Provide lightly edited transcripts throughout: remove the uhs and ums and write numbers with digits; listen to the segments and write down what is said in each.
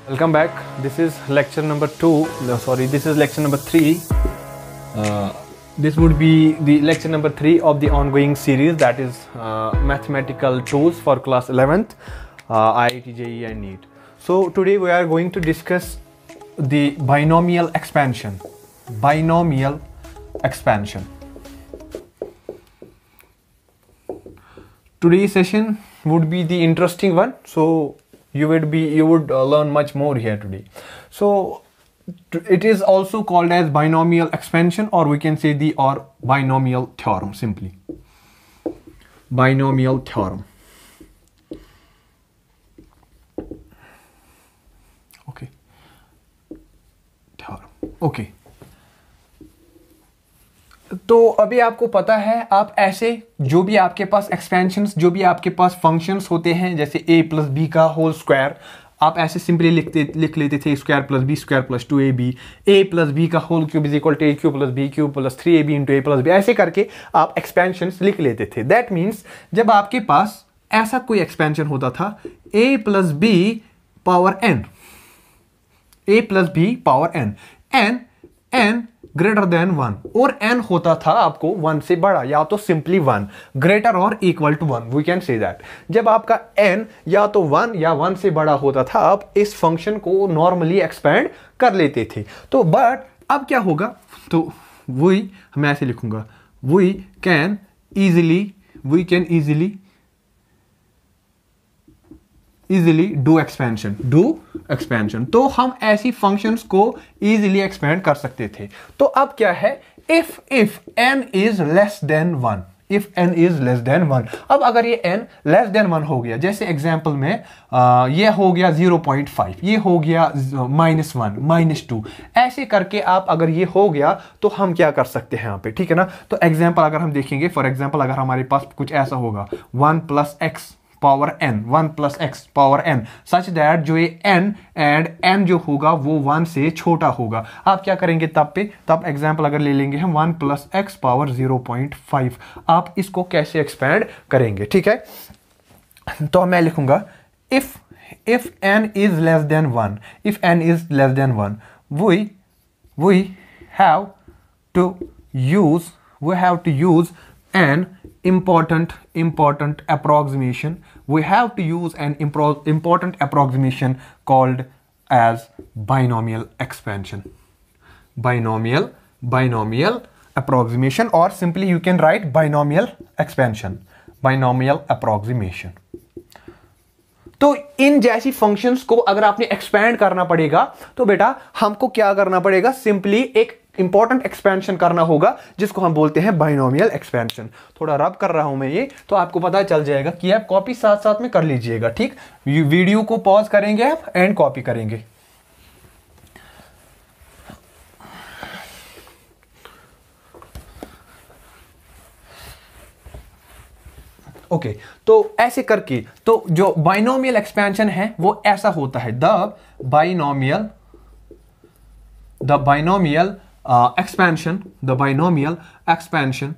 Welcome back. This is lecture number 2. No, sorry, this is lecture number 3. This would be the lecture number 3 of the ongoing series, that is mathematical tools for class 11th, IIT, JEE and NEET. So today we are going to discuss the binomial expansion. Binomial expansion. Today's session would be the interesting one. So you would learn much more here today. So it is also called as binomial expansion, or we can say or binomial theorem simply. Binomial theorem. Okay. Theorem. Okay. तो अभी आपको पता है, आप ऐसे जो भी आपके पास एक्सपेंशंस, जो भी आपके पास फंक्शंस होते हैं, जैसे a प्लस बी का होल स्क्वायर, आप ऐसे सिंपली लिख लेते थे square plus b square plus 2ab, a plus b का whole cube is equal to a cube plus b cube plus 3ab into a प्लस b, ऐसे करके आप एक्सपेंशंस लिख लेते थे. दैट मीन्स जब आपके पास ऐसा कोई एक्सपेंशन होता था a plus B power n, a plus B power n greater than 1, और n होता था आपको 1 से बड़ा, या तो सिंपली 1 ग्रेटर और equal to 1, we can say that. जब आपका n या तो 1 या 1 से बड़ा होता था, आप इस फंक्शन को नॉर्मली एक्सपेंड कर लेते थे. तो बट अब क्या होगा, तो वही मैं ऐसे लिखूंगा, we can easily do expansion. तो हम ऐसी फंक्शंस को इजीली एक्सपेंड कर सकते थे. तो अब क्या है, if n is less than 1, if n is less than 1. अब अगर ये n लेस देन 1 हो गया, जैसे एग्जांपल में ये हो गया 0.5, ये हो गया -1 -2, ऐसे करके आप अगर ये हो गया तो हम क्या कर सकते हैं यहाँ पे, ठीक है ना. तो एग्जांपल अगर हम देखेंगे, फॉर एग्जांपल अगर हमारे पास कुछ ऐसा होगा 1 plus x power n, 1 plus x power n, such that जो ये n जो होगा वो 1 से छोटा होगा. आप क्या करेंगे तब एग्जांपल अगर ले लेंगे हम 1 प्लस x पावर 0.5, आप इसको कैसे एक्सपेंड करेंगे, ठीक है. तो मैं लिखूंगा if n is less than 1, if n is less than 1, we have to use an important approximation. We have to use an important approximation called as binomial expansion. Binomial approximation, or simply you can write binomial expansion, binomial approximation. तो इन जैसी functions को अगर आपने expand करना पड़ेगा, तो बेटा हमको क्या करना पड़ेगा, सिंपली एक इंपॉर्टेंट एक्सपेंशन करना होगा, जिसको हम बोलते हैं बाइनोमियल एक्सपेंशन. थोड़ा रब कर रहा हूं मैं ये, तो आपको पता चल जाएगा कि आप कॉपी साथ साथ में कर लीजिएगा, ठीक. वीडियो को पॉज करेंगे आप एंड कॉपी करेंगे. ओके तो ऐसे करके, तो जो बाइनोमियल एक्सपेंशन है वो ऐसा होता है, द बाइनोमियल एक्सपेंशन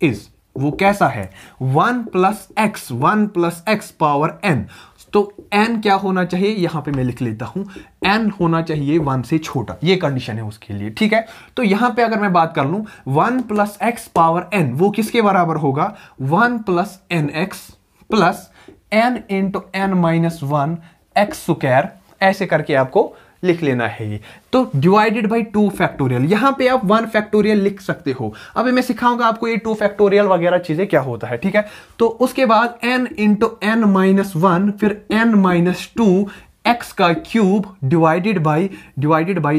इज, वो कैसा है, 1 प्लस x पावर n. तो n क्या होना चाहिए, यहां पे मैं लिख लेता हूं, n होना चाहिए 1 से छोटा, ये कंडीशन है उसके लिए, ठीक है. तो यहां पे अगर मैं बात कर लूं 1 प्लस x पावर n, वो किसके बराबर होगा, 1 plus nx plus n into n minus 1 x square, ऐसे करके आपको लिख लेना है ये. तो डिवाइडेड बाय 2 फैक्टोरियल, यहां पे आप 1 फैक्टोरियल लिख सकते हो. अभी मैं सिखाऊंगा आपको ये 2 फैक्टोरियल वगैरह चीजें क्या होता है, ठीक है. तो उसके बाद n इंटू n माइनस 1, फिर n माइनस 2 x का क्यूब डिवाइडेड बाई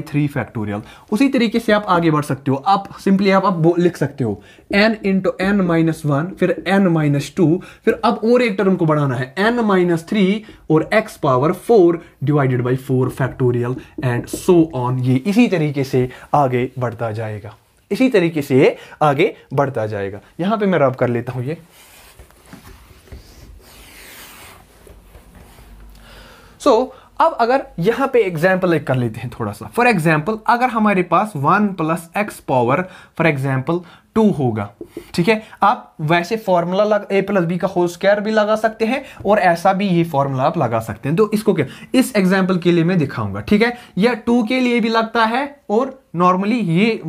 3 फैक्टोरियल. उसी तरीके से आप आगे बढ़ सकते हो. आप सिंपली आप लिख सकते हो n इंटू n माइनस 1, फिर n माइनस 2, फिर अब और एक टर्म को बढ़ाना है n माइनस 3 और x power 4 divided by 4 factorial and so on. ये इसी तरीके से आगे बढ़ता जाएगा, इसी तरीके से आगे बढ़ता जाएगा. यहां पे मैं रब कर लेता हूं ये. सो अब अगर यहां पे एग्जाम्पल एक कर लेते हैं थोड़ा सा. फॉर एग्जाम्पल अगर हमारे पास 1 plus X power for example 2 होगा। ठीक है, आप वैसे फॉर्मूला a प्लस बी का होल स्क्वायर भी लगा सकते हैं और ऐसा भी ये फॉर्मूला आप लगा सकते हैं। तो इसको क्या, इस एग्जांपल के लिए मैं दिखाऊंगा। ठीक है, यह 2 के लिए भी लगता है और नॉर्मली ये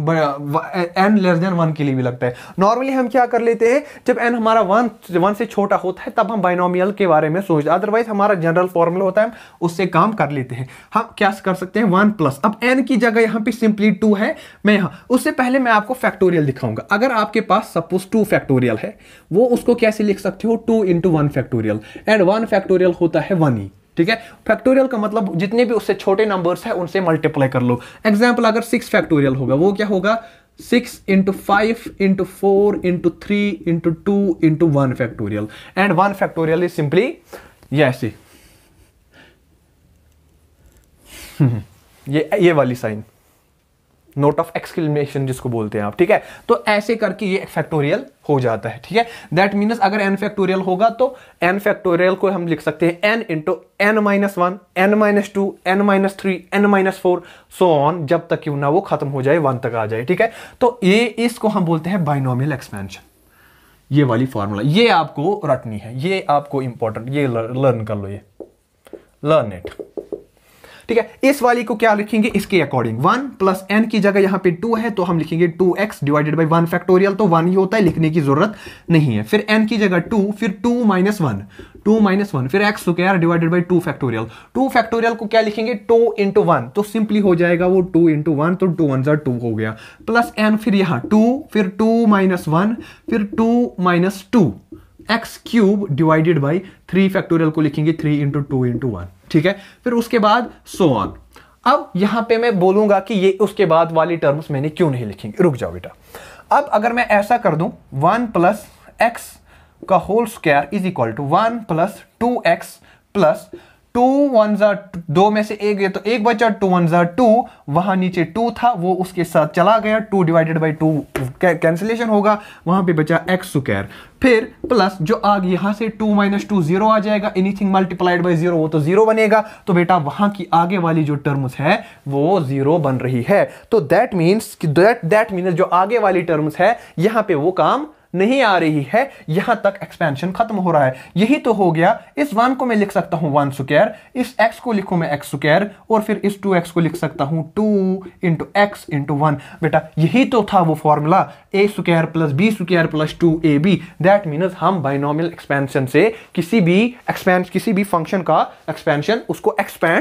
n लेस देन 1 के लिए भी लगता है। नॉर्मली हम क्या कर लेते हैं, जब n हमारा 1 से छोटा होता है तब हम बाइनोमियल के बारे में सोचते हैं, अदरवाइज हमारा जनरल फॉर्मूला होता है, उससे काम कर लेते हैं। हम क्या कर सकते हैं, 1 प्लस, अब n की जगह यहां पे सिंपली 2 है, मैं यहां, उससे पहले मैं आपको फैक्टोरियल दिखाऊंगा। अगर आपके पास सपोज 2 फैक्टोरियल है, वो उसको कैसे लिख सकते हो, 2 इंटू 1 फैक्टोरियल, एंड 1 फैक्टोरियल होता है 1 ही। ठीक है, फैक्टोरियल का मतलब जितने भी उससे छोटे नंबर्स हैं उनसे मल्टीप्लाई कर लो। एग्जांपल अगर 6 फैक्टोरियल होगा, वो क्या होगा, 6 into 5 into 4 into 3 into 2 into 1 factorial, and 1 factorial is simply ये ऐसे ये वाली साइन, नोट ऑफ एक्सक्लेमेशन जिसको बोलते हैं आप। ठीक है, तो ऐसे करके ये फैक्टोरियल हो जाता है। ठीक है, दैट मीन्स अगर n फैक्टोरियल होगा तो n फैक्टोरियल को हम लिख सकते हैं n into n minus 1, n minus 2, n minus 3, n minus 4, so on, जब तक क्यों ना वो खत्म हो जाए, 1 तक आ जाए। ठीक है, तो ये इसको हम बोलते हैं बाइनोमियल एक्सपेंशन। ये वाली फॉर्मूला ये आपको रटनी है, ये आपको इंपॉर्टेंट, ये लर्न कर लो, ये लर्न इट। ठीक है, इस वाली को क्या लिखेंगे, इसके अकॉर्डिंग 1 प्लस n की जगह यहां पे 2 है तो हम लिखेंगे 2x डिवाइडेड बाई 1 फैक्टोरियल, तो 1 ही होता है, लिखने की जरूरत नहीं है। फिर n की जगह 2, फिर 2 माइनस 1, फिर x square divided by 2 factorial. 2 factorial को क्या लिखेंगे, 2 इंटू 1, तो सिंपली हो जाएगा वो 2 इंटू 1, तो 2 1 2 हो गया, प्लस n, फिर यहां 2, फिर 2 माइनस 1, फिर 2 minus 2, x cube divided by 3 factorial को लिखेंगे 3 इंटू 2 इंटू 1। ठीक है, फिर उसके बाद सो ऑन। अब यहां पे मैं बोलूंगा कि ये उसके बाद वाली टर्म्स मैंने क्यों नहीं लिखेंगे, रुक जाओ बेटा। अब अगर मैं ऐसा कर दूं, 1 प्लस एक्स का whole square is equal to 1 plus 2x plus 2 1 2 में से एक गया तो एक बचा, 2 1 2, वहां नीचे 2 था वो उसके साथ चला गया, 2 डिवाइडेड बाई 2 कैंसिलेशन होगा, वहां पे बचा एक्स स्क्वायर, फिर प्लस जो आगे यहां से 2 माइनस 2 0 आ जाएगा, एनीथिंग मल्टीप्लाइड बाई 0 वो तो 0 बनेगा, तो बेटा वहां की आगे वाली जो टर्म्स है वो 0 बन रही है। तो दैट मीन्स जो आगे वाली टर्म्स है यहां पे वो काम नहीं आ रही है, यहां तक एक्सपेंशन खत्म हो रहा है। यही तो हो गया, इस 1 को मैं लिख सकता हूं 1 स्क्वायर, इस x को लिखूं मैं x स्क्वायर, और फिर इस 2x को लिख सकता हूं 2 इंटू एक्स इंटू 1। बेटा यही तो था वो formula, a square plus b square plus 2ab। That means हम बाइनोमियल एक्सपेंशन से किसी भी फंक्शन का एक्सपेंशन,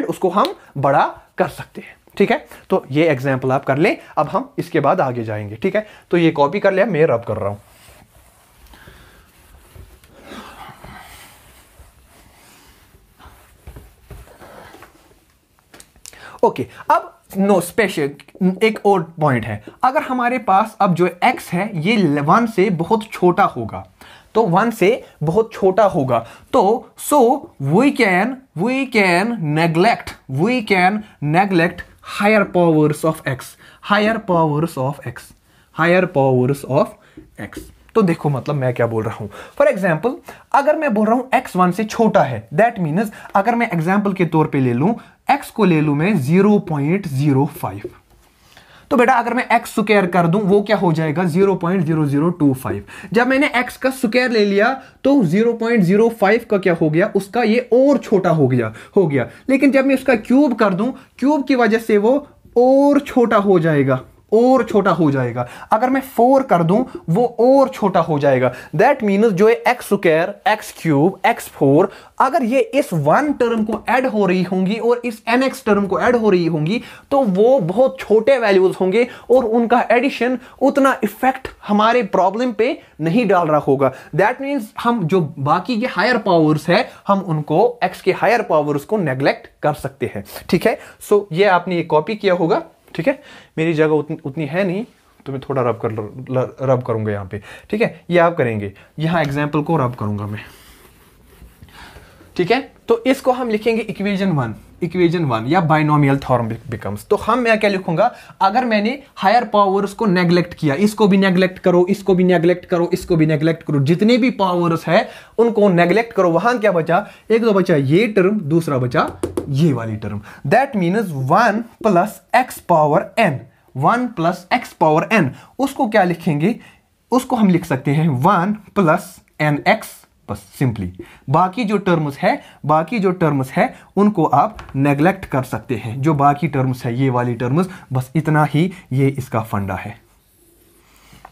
उसको हम बड़ा कर सकते हैं। ठीक है, तो ये एग्जाम्पल आप कर लें, अब हम इसके बाद आगे जाएंगे। ठीक है, तो ये कॉपी कर लिया, मैं रब कर रहा हूं। ओके, अब नो स्पेशल एक और पॉइंट है, अगर हमारे पास अब जो x है ये 1 से बहुत छोटा होगा, तो 1 से बहुत छोटा होगा, तो so we can neglect higher powers of x। तो देखो मतलब मैं क्या बोल रहा हूं, फॉर एग्जाम्पल अगर मैं बोल रहा हूं x 1 से छोटा है, दैट मीन्स अगर मैं एग्जाम्पल के तौर पे ले लूं, x को ले लूं मैं 0.05, तो बेटा अगर मैं x स्क्वायर कर दूं वो क्या हो जाएगा 0.0025। जब मैंने x का स्क्वायर ले लिया तो 0.05 का क्या हो गया, उसका ये और छोटा हो गया। लेकिन जब मैं उसका क्यूब कर दूं, क्यूब की वजह से वो और छोटा हो जाएगा। अगर मैं 4 कर दूं वो और छोटा हो जाएगा। दैट मीन्स जो है x square, x cube, x4, अगर ये इस 1 टर्म को ऐड हो रही होंगी और इस nx टर्म को ऐड हो रही होंगी तो वो बहुत छोटे वैल्यूज होंगे और उनका एडिशन उतना इफेक्ट हमारे प्रॉब्लम पे नहीं डाल रहा होगा। दैट मीन्स हम जो बाकी के हायर पावर्स है हम उनको x के हायर पावर्स को नेग्लेक्ट कर सकते हैं। ठीक है, सो ये आपने ये कॉपी किया होगा। ठीक है, मेरी जगह उतनी है नहीं तो मैं थोड़ा रब करूंगा यहाँ पे। ठीक है, ये आप करेंगे, यहाँ एग्जाम्पल को रब करूंगा मैं। ठीक है, तो इसको हम लिखेंगे इक्वेशन 1 या बाइनोमियल थ्योरम बिकम्स। तो मैं क्या लिखूंगा, अगर मैंने हायर पावर्स को नेग्लेक्ट किया, इसको भी नेग्लेक्ट करो, इसको भी नेग्लेक्ट करो, इसको भी नेग्लेक्ट करो, जितने भी पावर्स है उनको नेग्लेक्ट करो, वहां क्या बचा, एक तो बचा ये टर्म, दूसरा बचा ये वाली term. That means 1 plus X power n, 1 plus X power n, उसको क्या लिखेंगे उसको हम लिख सकते हैं 1 प्लस एन एक्स, बस सिंपली। बाकी जो टर्म्स है उनको आप नेग्लेक्ट कर सकते हैं। जो बाकी टर्म्स है, ये वाली टर्म्स, बस इतना ही ये इसका फंडा है।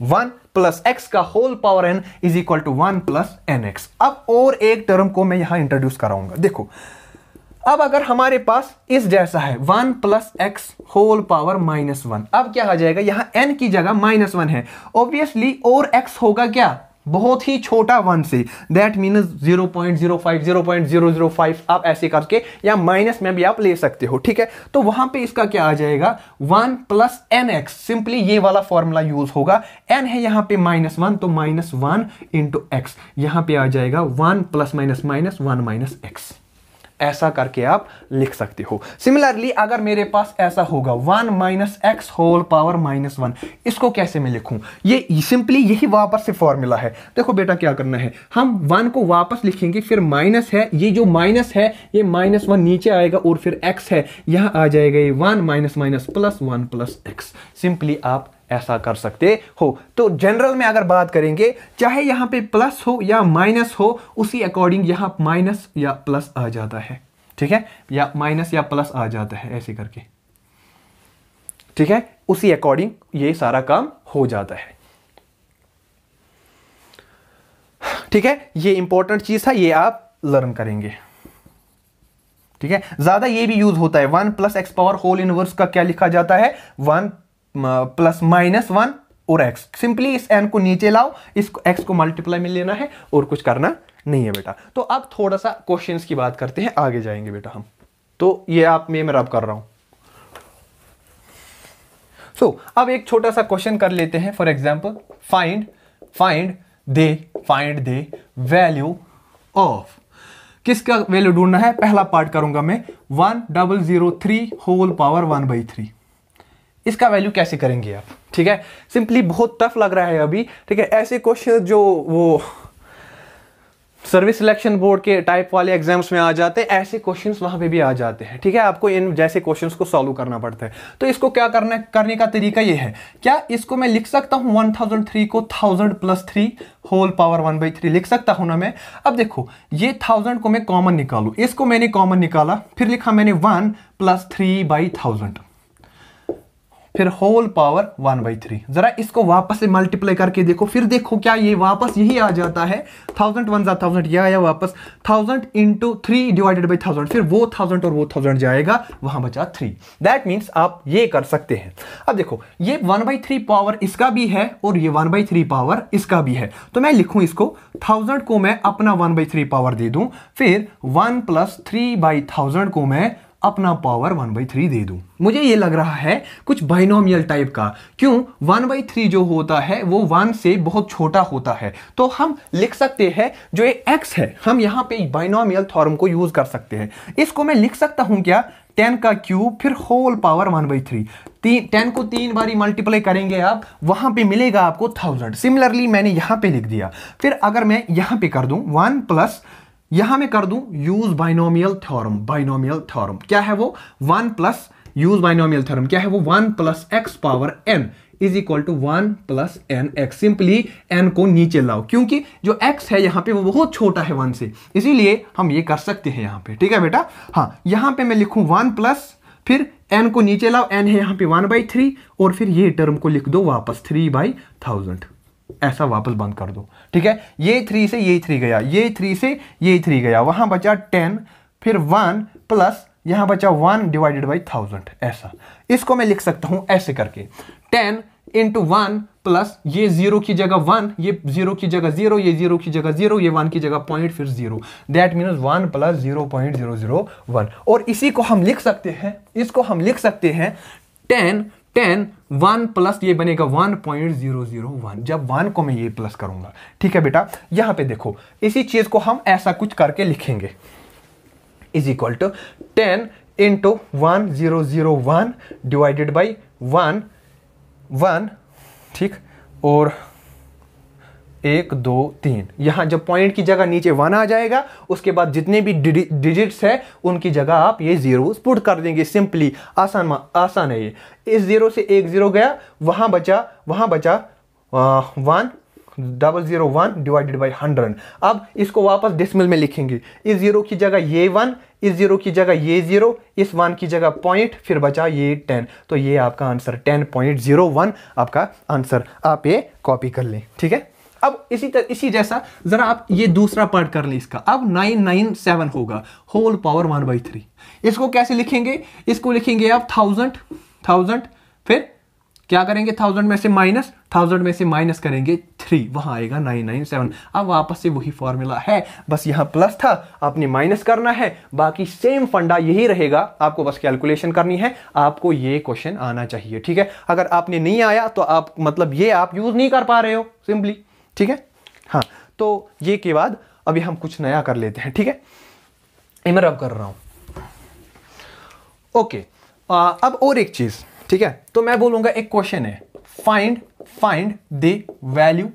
1 प्लस एक्स का whole power N is equal to 1 plus N X. अब और एक टर्म को मैं यहां इंट्रोड्यूस कराऊंगा। देखो, अब अगर हमारे पास इस जैसा है 1 प्लस एक्स होल पावर -1, अब क्या आ जाएगा, यहां n की जगह -1 है, ऑब्वियसली, और x होगा क्या, बहुत ही छोटा 1 से, दैट मीन्स 0.05 0.005, आप ऐसे करके या माइनस में भी आप ले सकते हो, ठीक है। तो वहां पे इसका क्या आ जाएगा, 1 प्लस एन एक्स, सिंपली ये वाला फॉर्मूला यूज होगा। n है यहां पे -1, तो -1 इंटू एक्स, यहां पे आ जाएगा 1 plus minus minus 1 minus x, ऐसा करके आप लिख सकते हो। सिमिलरली अगर मेरे पास ऐसा होगा 1 माइनस एक्स होल पावर -1, इसको कैसे मैं लिखूं, ये सिंपली यही वापस से फॉर्मूला है। देखो बेटा क्या करना है, हम 1 को वापस लिखेंगे, फिर माइनस है, ये जो माइनस है ये -1 नीचे आएगा, और फिर x है यहां आ जाएगा ये 1 minus minus plus 1 plus x. Simply आप ऐसा कर सकते हो। तो जनरल में अगर बात करेंगे, चाहे यहां पे प्लस हो या माइनस हो, उसी अकॉर्डिंग यहां माइनस या प्लस आ जाता है, ठीक है, या माइनस या प्लस आ जाता है, ऐसे करके, ठीक है, उसी अकॉर्डिंग ये सारा काम हो जाता है, ठीक है। ये इंपॉर्टेंट चीज था, ये आप लर्न करेंगे, ठीक है। ज्यादा ये भी यूज होता है, 1 plus X power whole inverse का क्या लिखा जाता है, 1 प्लस -1 और x। सिंपली इस n को नीचे लाओ, इस x को मल्टीप्लाई में लेना है, और कुछ करना नहीं है बेटा। तो अब थोड़ा सा क्वेश्चंस की बात करते हैं, आगे जाएंगे बेटा हम। तो ये आप मैं रब कर रहा हूं। अब एक छोटा सा क्वेश्चन कर लेते हैं। For example, find they value of, किसका वैल्यू ढूंढना है, पहला पार्ट करूंगा मैं, 1003 होल पावर 1/3। इसका वैल्यू कैसे करेंगे आप, ठीक है। सिंपली बहुत टफ लग रहा है अभी, ठीक है। ऐसे क्वेश्चन जो वो सर्विस सिलेक्शन बोर्ड के टाइप वाले एग्जाम्स में आ जाते हैं, ऐसे क्वेश्चंस वहां पे भी आ जाते हैं, ठीक है। आपको इन जैसे क्वेश्चंस को सॉल्व करना पड़ता है। तो इसको क्या करने का तरीका ये है, क्या इसको मैं लिख सकता हूं 1003 को 1000 प्लस 3 होल पावर 1/3 लिख सकता हूं ना मैं। अब देखो, ये 1000 को मैं कॉमन निकालू, इसको मैंने कॉमन निकाला, फिर लिखा मैंने 1 प्लस 3/1000, फिर होल पावर 1/3। जरा इसको वापस से मल्टीप्लाई करके देखो, फिर देखो क्या ये वापस यही आ जाता है, 1000 1 1000, यह आया वापस 1000 इंटू 3 डिवाइडेड बाई 1000, फिर वो 1000 और वो 1000 जाएगा, वहां बचा 3। दैट मीन्स आप ये कर सकते हैं। अब देखो, ये 1/3 पावर इसका भी है और ये 1/3 पावर इसका भी है, तो मैं लिखूं इसको 1000 को मैं अपना 1/3 पावर दे दूं, फिर 1 प्लस 3/1000 को मैं अपना पावर 1/3 दे दूं। मुझे ये लग रहा है कुछ बाइनोमियल टाइप का, क्यों, 1/3 जो होता है वो 1 से बहुत छोटा होता है, तो हम लिख सकते हैं जो ये x है, हम यहां पे बाइनोमियल थ्योरम को यूज कर सकते हैं। इसको मैं लिख सकता हूं क्या, 10 का क्यूब फिर होल पावर 1/3। 10 को 3 बारी मल्टीप्लाई करेंगे आप, वहां पे मिलेगा आपको 1000। सिमिलरली मैंने यहां पे लिख दिया, फिर अगर मैं यहां पे कर दूं 1 प्लस, यहां मैं कर दूं यूज बाइनोमियल थ्योरम क्या है वो, 1 प्लस यूज बाइनोमियल थ्योरम क्या है वो, 1 plus X power n is equal to 1 plus N X. Simply n को नीचे लाओ, क्योंकि जो x है यहां पे वो बहुत छोटा है 1 से, इसीलिए हम ये कर सकते हैं यहां पे, ठीक है बेटा। हाँ, यहां पे मैं लिखूं 1 प्लस, फिर n को नीचे लाओ, n है यहां पे 1/3, और फिर ये टर्म को लिख दो वापस 3/1000, ऐसा वापस बंद कर दो, ठीक है। ये 3 से ये 3 गया, ये 3 से ये 3 गया, वहां बचा 10, फिर 1 प्लस यहां बचा 1 डिवाइडेड बाई 1000, ऐसा। इसको मैं लिख सकता हूं ऐसे करके, 10 इंटू 1 प्लस ये 0 की जगह 1, ये 0 की जगह 0, ये 0 की जगह 0, ये 1 की जगह पॉइंट, फिर 0, दैट मीन्स 1 प्लस 0.001। और इसी को हम लिख सकते हैं, इसको हम लिख सकते हैं 10 1 प्लस ये बनेगा 1.001, जब 1 को मैं ये प्लस करूंगा, ठीक है बेटा। यहां पे देखो, इसी चीज को हम ऐसा कुछ करके लिखेंगे, is equal to 10 into 1001 divided by 1, ठीक, और 1 2 3, यहां जब पॉइंट की जगह नीचे 1 आ जाएगा, उसके बाद जितने भी डिजिट्स है उनकी जगह आप ये जीरोस पुट कर देंगे। सिंपली आसान है ये। इस 0 से 1 0 गया, वहां बचा 1, 001 डिवाइडेड बाई 100। अब इसको वापस डेसिमल में लिखेंगे, इस 0 की जगह ये 1, इस 0 की जगह ये 0, इस 1 की जगह पॉइंट, फिर बचा ये 10। तो ये आपका आंसर 10.01 आपका आंसर। आप ये कॉपी कर लें, ठीक है। अब इसी जैसा जरा आप ये दूसरा पार्ट कर लें इसका। अब 997 होगा होल पावर 1/3। इसको कैसे लिखेंगे? इसको लिखेंगे आप 1000, फिर क्या करेंगे? 1000 में से माइनस करेंगे 3, वहां आएगा 997। अब वापस से वही फॉर्मूला है, बस यहां प्लस था, आपने माइनस करना है, बाकी सेम फंडा यही रहेगा, आपको बस कैलकुलेशन करनी है। आपको ये क्वेश्चन आना चाहिए, ठीक है। अगर आपने नहीं आया तो आप मतलब ये आप यूज नहीं कर पा रहे हो सिंपली, ठीक है। हाँ, तो ये के बाद अभी हम कुछ नया कर लेते हैं, ठीक है। मैं रब कर रहा हूं, ओके। अब और एक चीज, ठीक है। तो मैं बोलूंगा एक क्वेश्चन है, find the value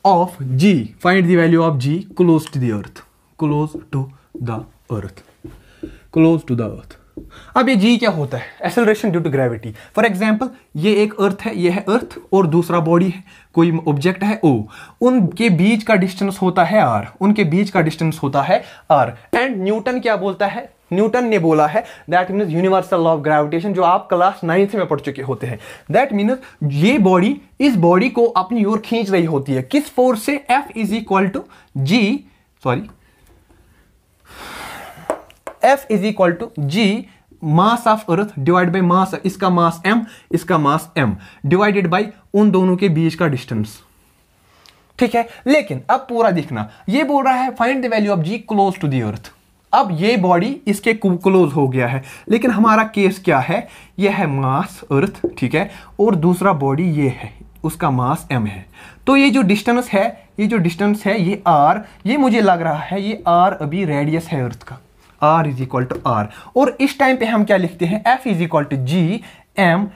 of G, find the value of G close to the earth, close to the earth. अब ये जी क्या होता है? Acceleration due to gravity. For example ये एक अर्थ है, ये है अर्थ, और दूसरा बॉडी है, कोई ऑब्जेक्ट है ओ, उनके बीच का डिस्टेंस होता है आर, एंड न्यूटन क्या बोलता है? न्यूटन ने बोला है that means universal law of gravitation, जो आप क्लास 9th में पढ़ चुके होते हैं। दैट मीन्स ये बॉडी इस बॉडी को अपनी ओर खींच रही होती है, किस फोर्स से? F is equal to G mass of earth divide by mass, इसका मास m, इसका मास m, डिवाइडेड बाई उन दोनों के बीच का डिस्टेंस, ठीक है। लेकिन अब पूरा देखना, ये बोल रहा है find the value of G close to the earth. अब ये बॉडी इसके क्लोज हो गया है, लेकिन हमारा केस क्या है? ये है मास अर्थ, ठीक है, और दूसरा बॉडी ये है, उसका मास m है। तो ये जो डिस्टेंस है ये r, ये मुझे लग रहा है ये r अभी रेडियस है अर्थ का, r is equal to r। और इस टाइम पे हम क्या लिखते हैं? F is equal to G m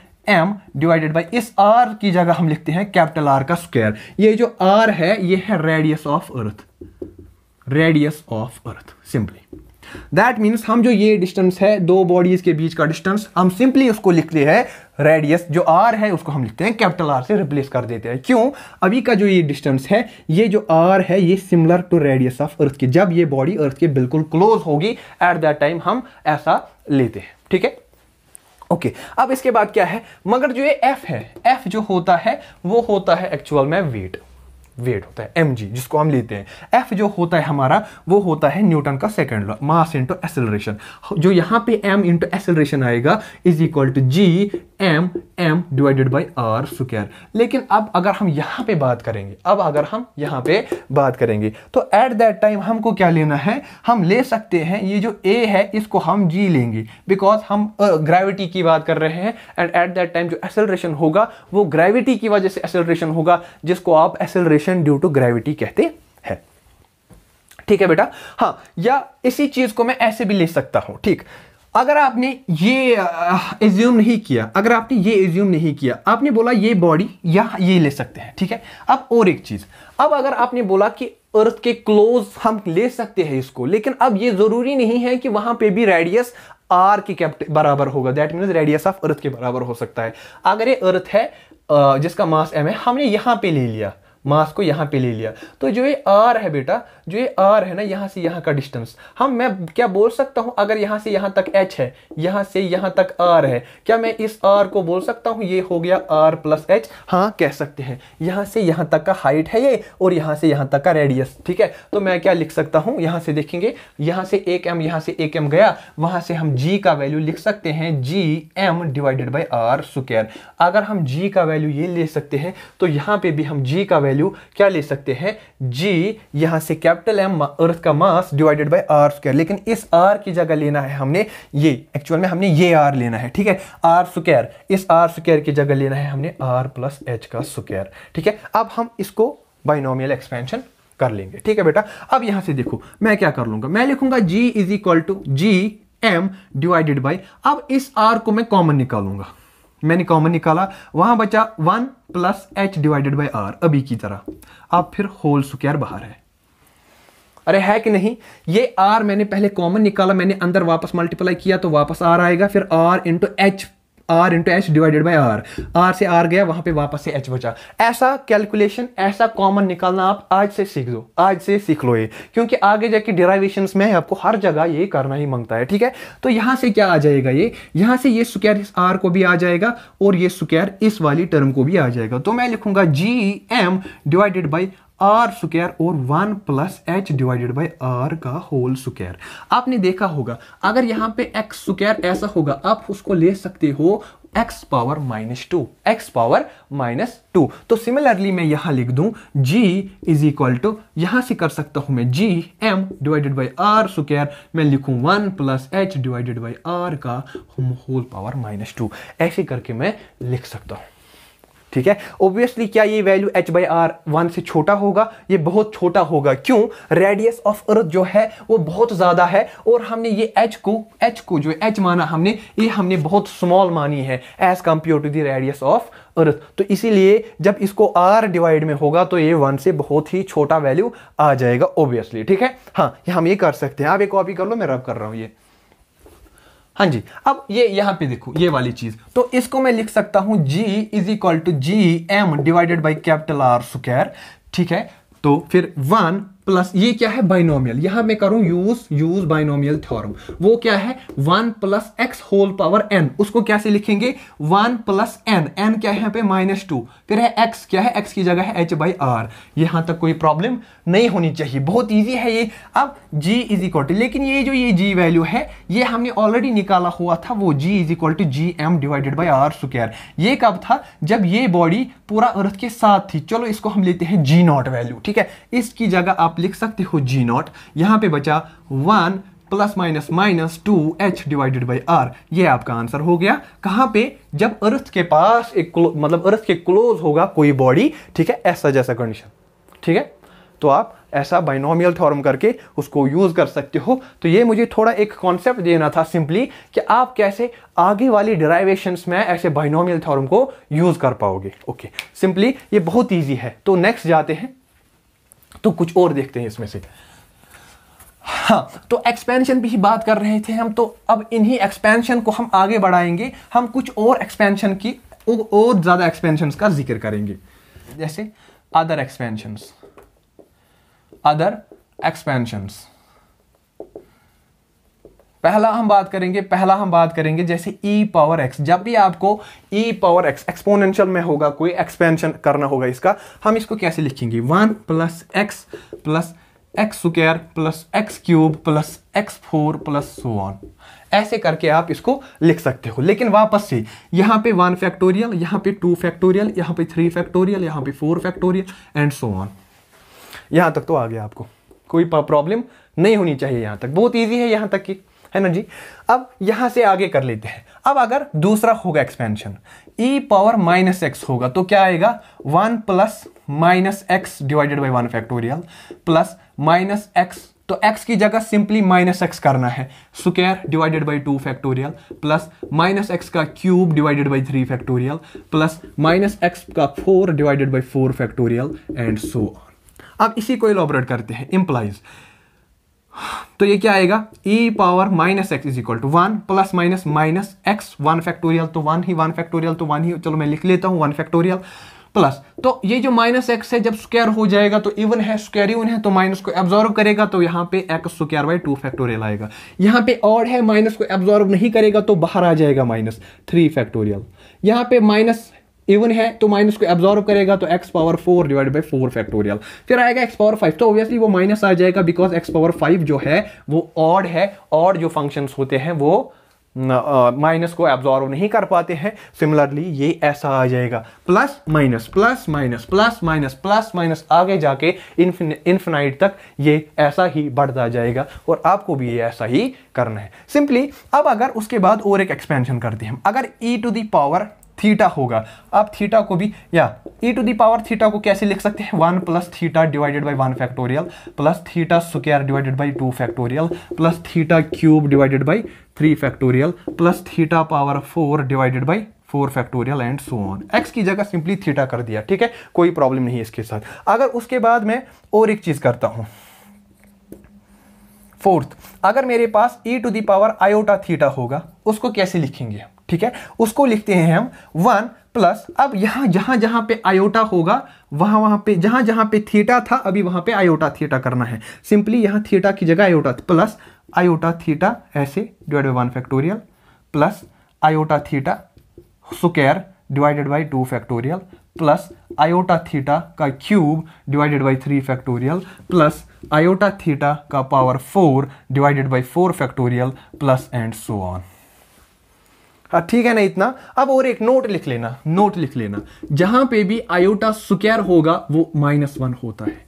divided by, इस r की जगह हम लिखते हैं कैपिटल R का स्क्वायर। ये जो r है ये है radius of earth simply. That means हम जो ये डिस्टेंस है दो बॉडीज के बीच का डिस्टेंस, हम सिंपली उसको लिखते हैं रेडियस, जो r है उसको हम लिखते हैं कैपिटल R से रिप्लेस कर देते हैं। क्यों? अभी का जो ये डिस्टेंस है, ये जो r है ये similar to radius of earth की, जब ये बॉडी अर्थ के बिल्कुल क्लोज होगी एट दैट टाइम हम ऐसा लेते हैं, ठीक है। ओके, अब इसके बाद क्या है? मगर जो ये f है, f जो होता है वो होता है एक्चुअल में वेट होता है mg, जिसको हम लेते हैं। f जो होता है हमारा वो होता है न्यूटन का second law, mass into acceleration. जो यहां पे m इनटू एक्सेलरेशन आएगा is equal to g m divided by r square. लेकिन अब अगर हम यहां पे बात करेंगे, तो एट दैट टाइम हमको क्या लेना है? हम ले सकते हैं ये जो a है इसको हम g लेंगे, बिकॉज हम ग्रेविटी की बात कर रहे हैं, एंड एट दैट टाइम जो एक्सेलरेशन होगा वो ग्रेविटी की वजह से एक्सेलरेशन होगा, जिसको आप एक्सेलरेशन ड्यू टू ग्रेविटी कहते हैं, ठीक है बेटा। हाँ, या इसी चीज को मैं ऐसे भी ले सकता हूं, ठीक। अगर आपने ये एज्यूम नहीं किया, आपने बोला ये बॉडी या ये ले सकते हैं, ठीक है। अब और एक चीज, अब अगर आपने बोला कि अर्थ के क्लोज हम ले सकते हैं इसको, लेकिन अब ये जरूरी नहीं है कि वहां पे भी रेडियस r के बराबर होगा। दैट मीन्स रेडियस ऑफ अर्थ के बराबर हो सकता है। अगर ये अर्थ है जिसका मास m है, हमने यहां पे ले लिया, मास को यहां पे ले लिया, तो जो ये r है बेटा, जो ये r है ना, यहां से यहां का डिस्टेंस, मैं क्या बोल सकता हूं? अगर यहां से यहां तक h है, यहां से यहां तक r है, क्या मैं इस r को बोल सकता हूं ये हो गया r प्लस h? हाँ, कह सकते हैं। यहां से यहां तक का हाइट है ये, और यहां से यहां तक का रेडियस, ठीक है। तो मैं क्या लिख सकता हूं? यहां से देखेंगे, यहां से 1m, यहां से 1m गया, वहां से हम g का वैल्यू लिख सकते हैं g m divided by r square. अगर हम g का वैल्यू ये ले सकते हैं, तो यहां पे भी हम g का वैल्यू क्या ले सकते हैं? g यहां से कैपिटल M अर्थ का mass divided by r square. लेकिन इस r की जगह लेना है हमने ये, एक्चुअल में हमने ये r लेना है, ठीक है, r स्क्वायर। इस r स्क्वायर की जगह लेना है हमने r प्लस h का स्क्वायर, ठीक है। अब हम इसको बाइनोमियल एक्सपेंशन कर लेंगे, ठीक है बेटा। अब यहां से देखो मैं क्या कर लूंगा, मैं लिखूंगा g is equal to g m divided by, अब इस r को मैं कॉमन निकालूंगा, मैंने कॉमन निकाला, वहां बचा 1 plus h divided by r, अभी की तरह। अब फिर होल स्क्वायर बाहर है, अरे है कि नहीं? ये r मैंने पहले कॉमन निकाला, मैंने अंदर वापस मल्टीप्लाई किया तो वापस r आएगा, फिर r into h R into H divided by R, R से आर गया, वहां पे वापस से एच बचा। ऐसा कैलकुलेशन, ऐसा कॉमन निकालना आप आज से सीख दो, आज से सीख लो ये, क्योंकि आगे जाके डिराइवेशंस में आपको हर जगह ये करना ही मांगता है। ठीक है, तो यहां से क्या आ जाएगा, ये यहां से ये स्क्वायर इस आर को भी आ जाएगा और ये स्क्वायर इस वाली टर्म को भी आ जाएगा। तो मैं लिखूंगा G M divided by R square और 1 plus H divided by R का होल स्क्वायर। आपने देखा होगा अगर यहां पे एक्स स्क्वायर ऐसा होगा, आप उसको ले सकते हो एक्स पावर -2, एक्स पावर -2। तो सिमिलरली मैं यहां लिख दूं g इज इक्वल टू, यहां से कर सकता हूं मैं G M divided by R square, मैं लिखूं 1 plus H divided by R का होल पावर -2, ऐसे करके मैं लिख सकता हूं। ठीक है, ऑब्वियसली क्या ये वैल्यू h बाई आर 1 से छोटा होगा, ये बहुत छोटा होगा। क्यों? रेडियस ऑफ अर्थ जो है वो बहुत ज्यादा है और हमने ये h को जो h माना हमने, ये हमने बहुत स्मॉल मानी है as compare to the radius of earth. तो इसीलिए जब इसको r डिवाइड में होगा तो ये 1 से बहुत ही छोटा वैल्यू आ जाएगा ऑब्वियसली। ठीक है, हाँ हम ये कर सकते हैं। आप एक कॉपी कर लो, मैं रब कर रहा हूं ये। हाँ जी, अब ये यहां पे देखो ये वाली चीज, तो इसको मैं लिख सकता हूं g is equal to G M divided by capital R square. ठीक है, तो फिर 1 प्लस ये क्या है, बाइनोमियल, यहां मैं करूं यूज बाइनोमियल थ्योरम। वो क्या है, 1 plus X whole power n, उसको कैसे लिखेंगे 1 प्लस n, n क्या है यहाँ पे -2, फिर है x, क्या है x की जगह है h बाई आर। यहां तक कोई प्रॉब्लम नहीं होनी चाहिए, बहुत इजी है ये। अब g इज इक्वल टू, लेकिन ये जो ये g वैल्यू है ये हमने ऑलरेडी निकाला हुआ था, वो g is equal to G M divided by R square. ये कब था, जब ये बॉडी पूरा अर्थ के साथ थी। चलो इसको हम लेते हैं g नॉट वैल्यू। ठीक है, इसकी जगह आप लिख सकते हो g नॉट, यहां पे बचा 1 plus minus 2 H divided by R. ये आपका आंसर हो गया। कहां पे, जब अर्थ के पास एक मतलब अर्थ के क्लोज होगा कोई बॉडी। ठीक है, ऐसा जैसा कंडीशन। ठीक है, तो आप ऐसा बाइनोमियल थ्योरम करके उसको यूज कर सकते हो। तो ये मुझे थोड़ा एक कॉन्सेप्ट देना था सिंपली, कि आप कैसे आगे वाली डिराइवेशंस में ऐसे बाइनोमियल थ्योरम को यूज कर पाओगे। ओके, सिंपली ये बहुत इजी है। तो नेक्स्ट जाते हैं, तो कुछ और देखते हैं इसमें से। हाँ, तो एक्सपेंशन भी बात कर रहे थे हम, तो अब इन्हीं एक्सपेंशन को हम आगे बढ़ाएंगे। हम कुछ और एक्सपेंशन की और ज्यादा एक्सपेंशन का जिक्र करेंगे, जैसे अदर एक्सपेंशंस। पहला हम बात करेंगे जैसे e पावर x। जब भी आपको e पावर x एक्सपोनेंशियल में होगा, कोई एक्सपेंशन करना होगा इसका, हम इसको कैसे लिखेंगे, 1 plus x square plus x cube plus x4 plus so on. ऐसे करके आप इसको लिख सकते हो। लेकिन वापस से यहां पे 1 फैक्टोरियल, यहां पे 2 फैक्टोरियल, यहां पे 3 फैक्टोरियल, यहां पे 4 फैक्टोरियल एंड सो ऑन। यहां तक तो आ गया, आपको कोई प्रॉब्लम नहीं होनी चाहिए। यहां तक बहुत इजी है, यहां तक की है ना जी। अब यहां से आगे कर लेते हैं। अब अगर दूसरा होगा एक्सपेंशन, e पावर -x होगा, तो क्या आएगा 1 plus -x divided by 1 factorial plus -x, तो x की जगह सिंपली -x करना है, square divided by 2 factorial plus -x का cube divided by 3 factorial plus -x का 4 divided by 4 factorial and so on. अब इसी को इलैबोरेट करते हैं, इंप्लाइज। तो ये क्या आएगा, e power -x is equal to 1 plus minus x 1 factorial, तो 1 फैक्टोरियल, तो 1 ही, चलो मैं लिख लेता हूं 1 फैक्टोरियल प्लस, तो ये जो -x है जब स्क्वायर हो जाएगा तो इवन है, स्क्वायर इवन है, तो माइनस को एब्जॉर्ब करेगा, तो यहां पे x स्क्वायर बाई 2 फैक्टोरियल आएगा। यहां पे ऑड है, माइनस को एब्जॉर्ब नहीं करेगा तो बाहर आ जाएगा -3 फैक्टोरियल। यहां पे माइनस इवन है तो माइनस को एब्जॉर्ब करेगा, तो x power 4 divide by 4 factorial. फिर आएगा x पावर 5, तो ऑब्वियसली वो माइनस आ जाएगा, बिकॉज x पावर 5 जो है वो ऑड है। ऑड जो फंक्शंस होते हैं वो माइनस को एब्जॉर्ब नहीं कर पाते हैं। सिमिलरली ये ऐसा आ जाएगा, plus minus plus minus plus minus plus minus, आगे जाके इन्फिनाइट तक ये ऐसा ही बढ़ता जाएगा, और आपको भी ये ऐसा ही करना है सिंपली। अब अगर उसके बाद और एक एक्सपेंशन करते हैं, अगर e to the power theta होगा, आप थीटा को भी, या e to the power theta को कैसे लिख सकते हैं, 1 plus theta divided by 1 factorial plus theta square divided by 2 factorial plus theta cube divided by 3 factorial plus theta power 4 divided by 4 factorial and so on. x की जगह simply theta कर दिया, ठीक है, कोई प्रॉब्लम नहीं है इसके साथ। अगर उसके बाद मैं और एक चीज करता हूं, फोर्थ, अगर मेरे पास e to the power iota theta होगा, उसको कैसे लिखेंगे, ठीक है, उसको लिखते हैं हम 1 प्लस, अब यहां जहां जहां पे आयोटा होगा वहां पे जहां जहां पे थीटा था अभी वहां पे आयोटा थीटा करना है। सिंपली यहां थीटा की जगह आयोटा प्लस आयोटा थीटा ऐसे divided by 1 factorial plus iota theta square divided by 2 factorial plus iota theta का cube divided by 3 factorial plus iota theta का power 4 divided by 4 factorial plus and so on. हाँ ठीक है ना इतना। अब और एक नोट लिख लेना, जहां पे भी आयोटा स्क्वायर होगा वो -1 होता है।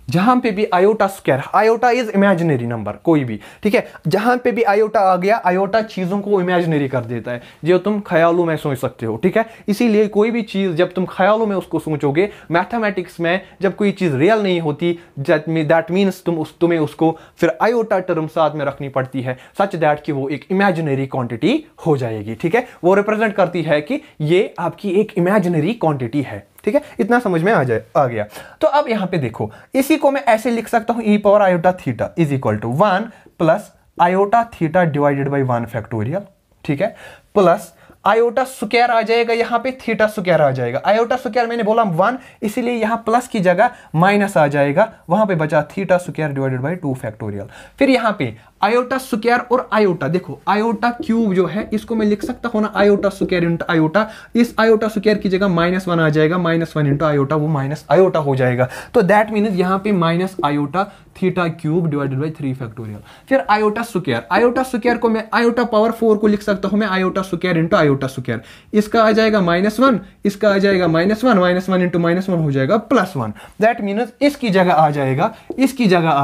जहां पे भी iota square, iota is imaginary number कोई भी, ठीक है, जहां पे भी आयोटा आ गया, आयोटा चीजों को इमेजिनरी कर देता है जो तुम ख्यालों में सोच सकते हो, ठीक है। इसीलिए कोई भी चीज जब तुम ख्यालों में उसको सोचोगे, मैथमेटिक्स में जब कोई चीज रियल नहीं होती दैट मीन्स तुम्हें उसको फिर आयोटा टर्म साथ में रखनी पड़ती है सच दैट कि वो एक इमेजिनरी क्वांटिटी हो जाएगी, ठीक है। वो रिप्रेजेंट करती है कि ये आपकी एक इमेजिनरी क्वांटिटी है, ठीक है। इतना समझ में आ गया। तो अब यहां पे देखो, इसी को मैं ऐसे लिख सकता हूं e power iota theta is equal to 1 plus iota theta divided by 1 factorial, ठीक है, प्लस आयोटा स्क्वायर आ जाएगा, यहां पे थीटा स्क्वायर आ जाएगा। आयोटा स्क्वायर मैंने बोला 1, इसीलिए यहां प्लस की जगह माइनस आ जाएगा, वहां पे बचा theta square divided by 2 factorial. फिर यहां पे आयोटा स्क्वायर और आयोटा, देखो आयोटा क्यूब जो है इसको मैं लिख सकता हूं ना आयोटा स्क्वायर इंटू आयोटा, इस आयोटा स्क्वायर की जगह -1 आ जाएगा, -1 इंटू आयोटा वो माइनस आयोटा हो जाएगा। तो दैट मीन्स यहां पे minus iota theta cube divided by 3 factorial. फिर आयोटा स्क्वायर को मैं आयोटा पावर 4 को लिख सकता हूं मैं iota square into iota square, इसका आ जाएगा -1, इसका आ जाएगा -1 इंटू -1 हो जाएगा +1। दैट मीन्स इसकी जगह आ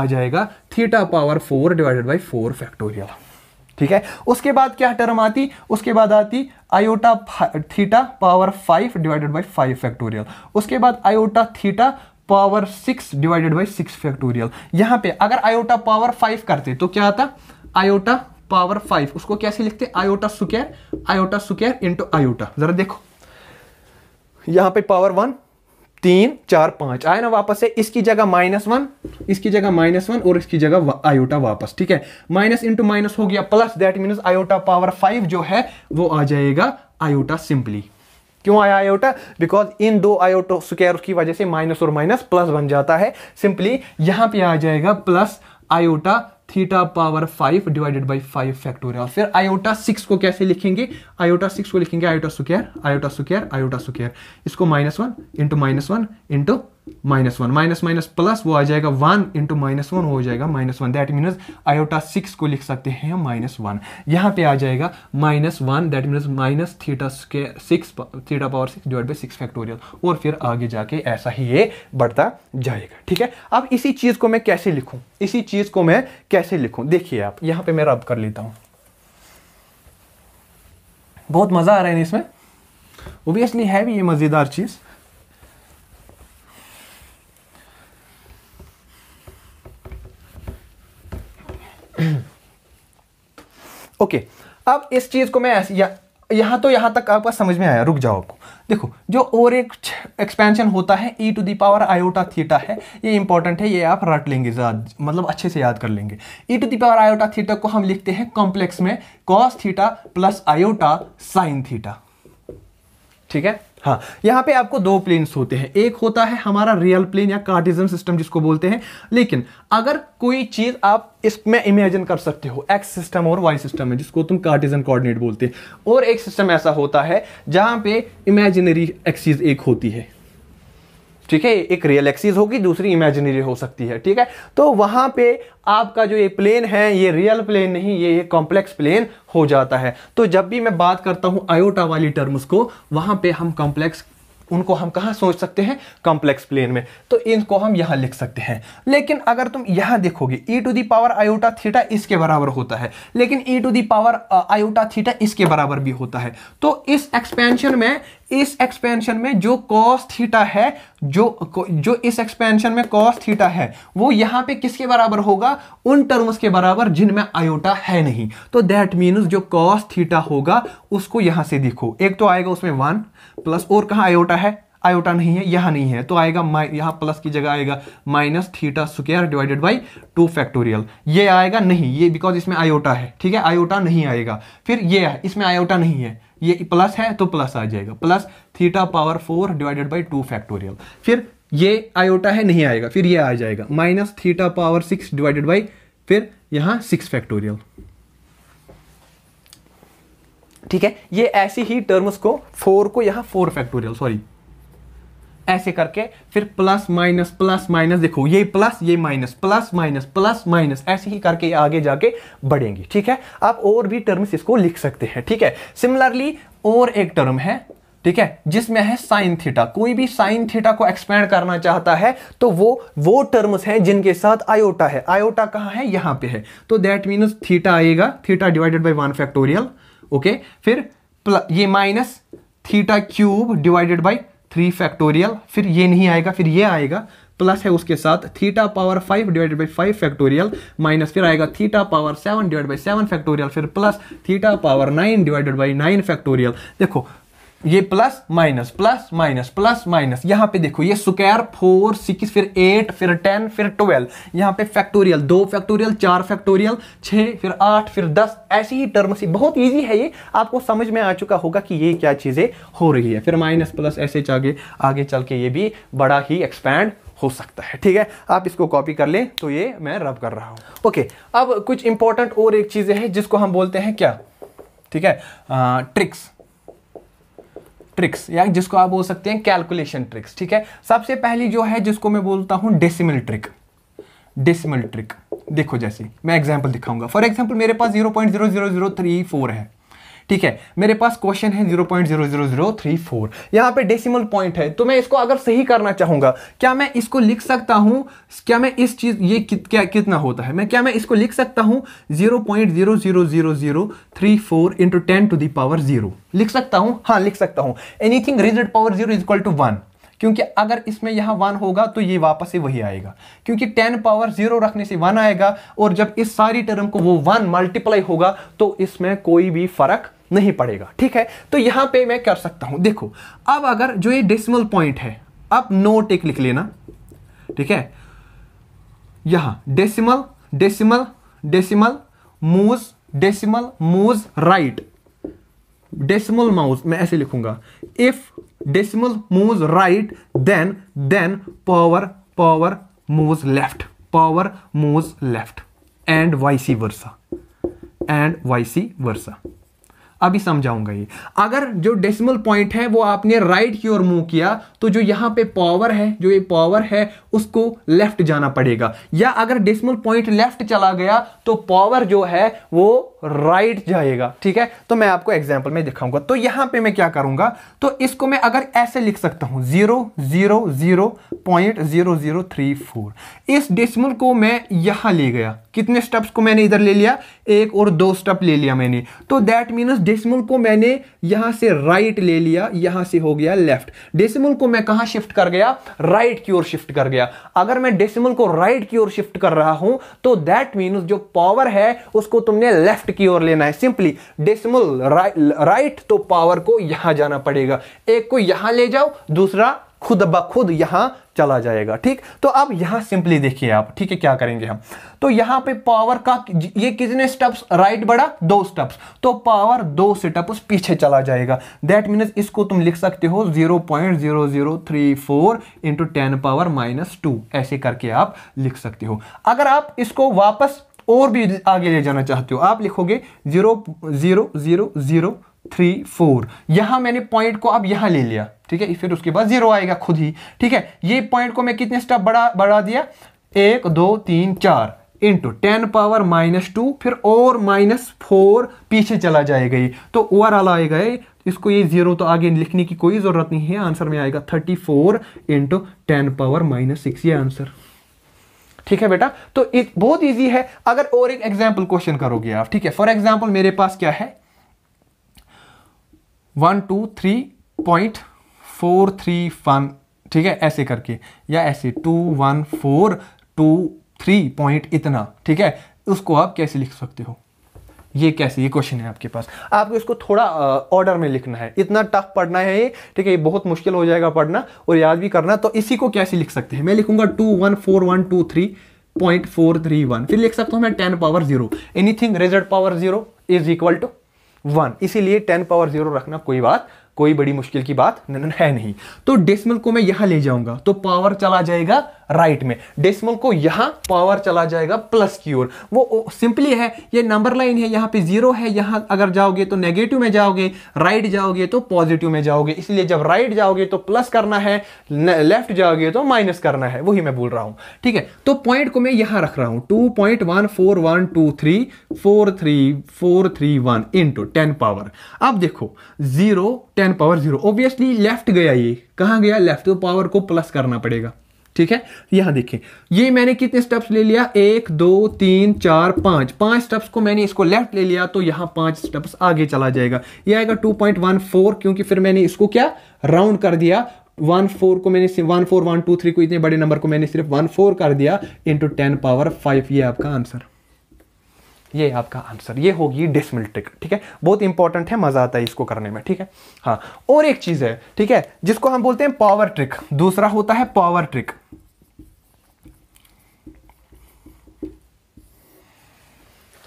जाएगा theta power 4 divided by 4 factorial, ठीक है। उसके बाद क्या टर्म आती, उसके बाद आती iota theta power 5 divided by 5 factorial, उसके बाद iota theta power 6 divided by 6 factorial. यहां पे अगर आयोटा पावर 5 करते तो क्या आता, आयोटा पावर 5 उसको कैसे लिखते, आयोटा स्क्वायर इंटू आयोटा। जरा देखो यहां पे पावर 1 3 4 5 आए ना वापस से, इसकी जगह -1, इसकी जगह -1 और इसकी जगह आयोटा वापस, ठीक है। माइनस इंटू माइनस हो गया plus, that means iota power 5 जो है वो आ जाएगा आयोटा सिंपली। क्यों आया आयोटा, बिकॉज इन दो आयोटा स्क्वायर की वजह से माइनस और माइनस प्लस बन जाता है। सिंपली यहां पे आ जाएगा plus iota theta power 5 divided by 5 factorial. फिर आयोटा 6 को कैसे लिखेंगे, आयोटा 6 को लिखेंगे आयोटा स्क्वायर, इसको -1 इंटू -1 इंटू -1 माइनस प्लस वो आ जाएगा 1 इंटू -1 हो जाएगा -1। दैट मीन्स आयोटा 6 को लिख सकते हैं -1, यहां पे आ जाएगा -1, that means minus theta power 6 divide by 6 factorial, और फिर आगे जाके ऐसा ही ये बढ़ता जाएगा, ठीक है। अब इसी चीज को मैं कैसे लिखूं, देखिए आप यहां पे मैं रब कर लेता हूं, बहुत मजा आ रहा है इसमें, ओबियसली है भी ये मजेदार चीज। ओके, अब इस चीज को मैं ऐसे यहां तक आपका समझ में आया, रुक जाओ आपको देखो, जो और एक एक्सपेंशन होता है e to the power iota theta है, ये इंपॉर्टेंट है, ये आप रट लेंगे मतलब अच्छे से याद कर लेंगे। e to the power iota theta को हम लिखते हैं कॉम्प्लेक्स में cos theta plus iota sine theta, ठीक है। हाँ, यहां पे आपको दो प्लेन्स होते हैं, एक होता है हमारा रियल प्लेन या कार्टेशियन सिस्टम जिसको बोलते हैं, लेकिन अगर कोई चीज आप इसमें इमेजिन कर सकते हो एक्स सिस्टम और वाई सिस्टम है जिसको तुम कार्टेशियन कोऑर्डिनेट बोलते हैं, और एक सिस्टम ऐसा होता है जहां पे इमेजिनरी एक्सिस एक होती है, ठीक है, एक रियल एक्सिस होगी दूसरी इमेजिनरी हो सकती है, ठीक है। तो वहां पे आपका जो ये प्लेन है ये रियल प्लेन नहीं, ये कॉम्प्लेक्स प्लेन हो जाता है। तो जब भी मैं बात करता हूं आयोटा वाली टर्म्स को, वहां पे हम कॉम्प्लेक्स, उनको हम कहां सोच सकते हैं, कॉम्प्लेक्स प्लेन में, तो इनको हम यहां लिख सकते हैं। लेकिन अगर तुम यहां देखोगे e to the power iota theta इसके बराबर होता है, लेकिन e to the power iota theta इसके बराबर भी होता है। तो इस एक्सपेंशन में जो cos थीटा है, जो इस एक्सपेंशन में cos थीटा है, वो यहां पे किसके बराबर होगा, उन टर्म्स के बराबर जिनमें आयोटा है नहीं। तो दैट मीन्स जो cos थीटा होगा उसको यहां से देखो, एक तो आएगा उसमें 1 प्लस, और कहां आयोटा है, आयोटा नहीं है, यहाँ नहीं है, तो आएगा यहाँ प्लस की जगह आएगा minus theta square divided by 2 factorial. ये आएगा नहीं, ये बिकॉज इसमें आयोटा है, ठीक है, आयोटा नहीं आएगा। फिर ये है, इसमें आयोटा नहीं है, ये प्लस है तो प्लस आ जाएगा, plus theta power 4 divided by 2 factorial. फिर ये आयोटा है, नहीं आएगा, फिर ये आ जाएगा minus theta power 6 divided by फिर यहां 6 फैक्टोरियल। ठीक है, ये ऐसी ही टर्म्स को 4 को यहां 4 फैक्टोरियल, सॉरी, ऐसे करके फिर प्लस माइनस, देखो ये प्लस ये माइनस, प्लस माइनस, ऐसे ही करके ये आगे जाके बढ़ेंगी। ठीक है, आप और भी टर्म्स इसको लिख सकते हैं। ठीक है, सिमिलरली और एक टर्म है, ठीक है, जिसमें है साइन थीटा। कोई भी साइन थीटा को एक्सपेंड करना चाहता है तो वो टर्म्स हैं जिनके साथ आयोटा है। आयोटा कहां है? यहां पे है, तो दैट मीन्स थीटा आएगा, theta divided by 1 factorial. Okay, फिर ये minus theta cube divided by 3 factorial, फिर ये नहीं आएगा, फिर ये आएगा, प्लस है उसके साथ theta power 5 divided by 5 factorial, minus फिर आएगा theta power 7 divided by 7 factorial, फिर plus theta power 9 divided by 9 factorial. देखो ये प्लस माइनस, यहां पे देखो ये स्क्वायर 4 6 फिर 8 फिर 10 फिर 12, यहां पे फैक्टोरियल 2 फैक्टोरियल 4 फैक्टोरियल 6 फिर 8 फिर 10, ऐसी ही टर्म सी। बहुत इजी है ये, आपको समझ में आ चुका होगा कि ये क्या चीजें हो रही है। फिर माइनस प्लस ऐसे आगे चल के ये भी बड़ा ही एक्सपैंड हो सकता है। ठीक है, आप इसको कॉपी कर लें, तो ये मैं रब कर रहा हूं। ओके, अब कुछ इंपॉर्टेंट और एक चीजें हैं जिसको हम बोलते हैं क्या? ठीक है, ट्रिक्स या जिसको आप बोल सकते हैं कैलकुलेशन ट्रिक्स। ठीक है, सबसे पहली जो है जिसको मैं बोलता हूं डेसिमल ट्रिक। डेसिमल ट्रिक देखो, जैसे मैं एग्जांपल दिखाऊंगा। फॉर एग्जांपल मेरे पास 0.00034 है, ठीक है, मेरे पास क्वेश्चन है 0.00034, यहां पे डेसिमल पॉइंट है, तो मैं इसको अगर सही करना चाहूंगा, क्या मैं इसको लिख सकता हूं? क्या मैं इस चीज ये क्या कितना होता है, क्या मैं इसको लिख सकता हूं 0.00034 इंटू 10 टू द पावर 0? लिख सकता हूं? हाँ, लिख सकता हूं। Anything raised power 0 is equal to 1, क्योंकि अगर इसमें यहां 1 होगा तो ये वापस से वही आएगा, क्योंकि 10 पावर 0 रखने से 1 आएगा, और जब इस सारी टर्म को वो 1 मल्टीप्लाई होगा तो इसमें कोई भी फर्क नहीं पड़ेगा। ठीक है, तो यहां पे मैं कर सकता हूं। देखो, अब अगर जो ये डेसिमल पॉइंट है, अब नोट एक लिख लेना, ठीक है, यहां decimal decimal decimal moves right, decimal moves मैं ऐसे लिखूंगा, if decimal moves right then power moves left and vice versa. अभी समझाऊंगा ये। अगर जो डेसिमल पॉइंट है वो आपने राइट की ओर मूव किया, तो जो यहां पे पावर है, जो ये पावर है, उसको लेफ्ट जाना पड़ेगा, या अगर डेसिमल पॉइंट लेफ्ट चला गया तो पावर जो है वो राइट जाएगा। ठीक है, तो मैं आपको एग्जांपल में दिखाऊंगा। तो यहां पे मैं क्या करूंगा, तो इसको मैं अगर ऐसे लिख सकता हूं 0.034, इस डेसिमल को मैं यहां ले गया, कितने स्टेप्स को मैंने इधर ले लिया, 1 और 2 स्टेप ले लिया मैंने, तो दैट मीन्स डेसिमल को मैंने यहां से राइट ले लिया, यहां से हो गया लेफ्ट। डेसिमल को मैं कहां शिफ्ट कर गया? राइट की ओर शिफ्ट कर गया। अगर मैं डेसिमल को राइट की ओर शिफ्ट कर रहा हूं तो दैट मीन्स जो पावर है उसको तुमने लेफ्ट की ओर लेना है। सिंपली डेसिमल राइट, तो पावर को यहां जाना पड़ेगा, एक को यहां ले जाओ, दूसरा खुद ब खुद यहां चला जाएगा। ठीक, तो अब यहां सिंपली देखिए आप, ठीक है, क्या करेंगे हम, तो यहां पे पावर का ये कितने स्टेप्स राइट बढ़ा? 2 स्टेप्स, तो पावर 2 स्टेप्स पीछे चला जाएगा। दैट मीन्स इसको तुम लिख सकते हो 0.0034 इंटू 10 पावर -2, ऐसे करके आप लिख सकते हो। अगर आप इसको वापस और भी आगे ले जाना चाहते हो, आप लिखोगे 0.00034, यहां मैंने पॉइंट को अब यहां ले लिया, ठीक है, फिर उसके बाद 0 आएगा खुद ही। ठीक है, ये पॉइंट को मैं कितने स्टेप बढ़ा दिया, 1 2 3 4 इंटू 10 पावर -2, फिर और -4 पीछे चला जाएगा ये, तो ओवरऑल आएगा इसको ये 0 तो आगे लिखने की कोई जरूरत नहीं है, आंसर में आएगा 34 इंटू 10 पावर -6, ये आंसर। ठीक है बेटा, तो बहुत इजी है। अगर और एक एग्जाम्पल क्वेश्चन करोगे आप, ठीक है, फॉर एग्जाम्पल मेरे पास क्या है 123.431, ठीक है, ऐसे करके, या ऐसे 21423 पॉइंट इतना, ठीक है, उसको आप कैसे लिख सकते हो? ये कैसे, ये क्वेश्चन है आपके पास, आपको इसको थोड़ा ऑर्डर में लिखना है, इतना टफ पढ़ना है ये, ठीक है, ये बहुत मुश्किल हो जाएगा पढ़ना और याद भी करना। तो इसी को कैसे लिख सकते हैं, मैं लिखूंगा 214,123.431, फिर लिख सकता हूं मैं 10 power 0, anything raised power 0 is equal to 1, इसीलिए 10 पावर 0 रखना कोई बड़ी मुश्किल की बात है नहीं। तो डेसिमल को मैं यहां ले जाऊंगा तो पावर चला जाएगा राइट में, डेसिमल को यहां पावर चला जाएगा प्लस की ओर। वो सिंपली है, ये नंबर लाइन है, यहां पे 0 है, यहां अगर जाओगे तो नेगेटिव में जाओगे, राइट जाओगे तो पॉजिटिव में जाओगे, इसलिए जब राइट जाओगे तो प्लस करना है, लेफ्ट जाओगे तो माइनस करना है, वही मैं बोल रहा हूं, ठीक है। तो पॉइंट को मैं यहां रख रहा हूं 2.141234341 इंटू 10 पावर। अब देखो 0 10 पावर 0, ऑब्वियसली लेफ्ट गया, ये कहां गया, लेफ्ट, तो पावर को प्लस करना पड़ेगा, ठीक है। यहां देखिए, ये मैंने कितने स्टेप्स ले लिया, 1 2 3 4 5 स्टेप्स को मैंने इसको लेफ्ट ले लिया, तो यहां 5 स्टेप्स आगे चला जाएगा, ये आएगा 2.14, क्योंकि फिर मैंने इसको क्या राउंड कर दिया, 14 को मैंने 14123 को, इतने बड़े नंबर को मैंने सिर्फ 14 कर दिया इंटू 10 पावर 5, ये आपका आंसर, ये आपका आंसर, ये होगी डेसिमल ट्रिक, ठीक है। बहुत इंपॉर्टेंट है, मजा आता है इसको करने में, ठीक है। हाँ, और एक चीज है, ठीक है, जिसको हम बोलते हैं पावर ट्रिक, दूसरा होता है पावर ट्रिक।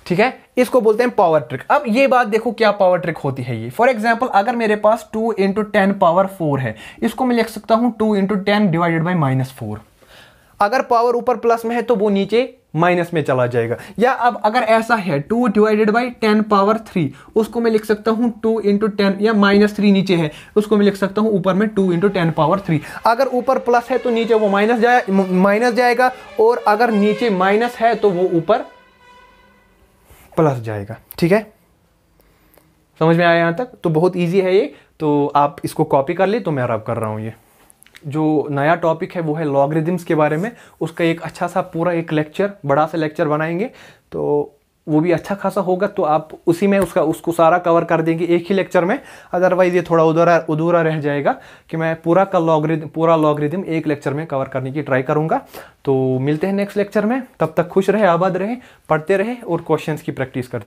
ठीक है, इसको बोलते हैं पावर ट्रिक। अब ये बात देखो क्या पावर ट्रिक होती है ये। फॉर एग्जांपल अगर मेरे पास 2 इंटू 10 पावर 4 है, इसको मैं लिख सकता हूं 2 इंटू 10 डिवाइडेड बाई -4। अगर पावर ऊपर प्लस में है तो वो नीचे माइनस में चला जाएगा। या अब अगर ऐसा है 2 डिवाइडेड बाई 10 पावर 3, उसको मैं लिख सकता हूं 2 इंटू 10, या -3 नीचे है, उसको मैं लिख सकता हूं ऊपर में 2 इंटू 10 पावर 3। अगर ऊपर प्लस है तो नीचे वो माइनस जाएगा, और अगर नीचे माइनस है तो वो ऊपर प्लस जाएगा, ठीक है। समझ में आया यहां तक? तो बहुत इजी है ये, तो आप इसको कॉपी कर ले, तो मैं रब कर रहा हूं। ये जो नया टॉपिक है वो है लॉगरिदम्स के बारे में, उसका एक अच्छा सा पूरा एक लेक्चर, बड़ा सा लेक्चर बनाएंगे, तो वो भी अच्छा खासा होगा, तो आप उसी में उसको सारा कवर कर देंगे एक ही लेक्चर में। अदरवाइज ये थोड़ा अधूरा रह जाएगा कि मैं पूरा लॉगरिदम एक लेक्चर में कवर करने की ट्राई करूंगा। तो मिलते हैं नेक्स्ट लेक्चर में, तब तक खुश रहे, आबाद रहे, पढ़ते रहे और क्वेश्चंस की प्रैक्टिस करते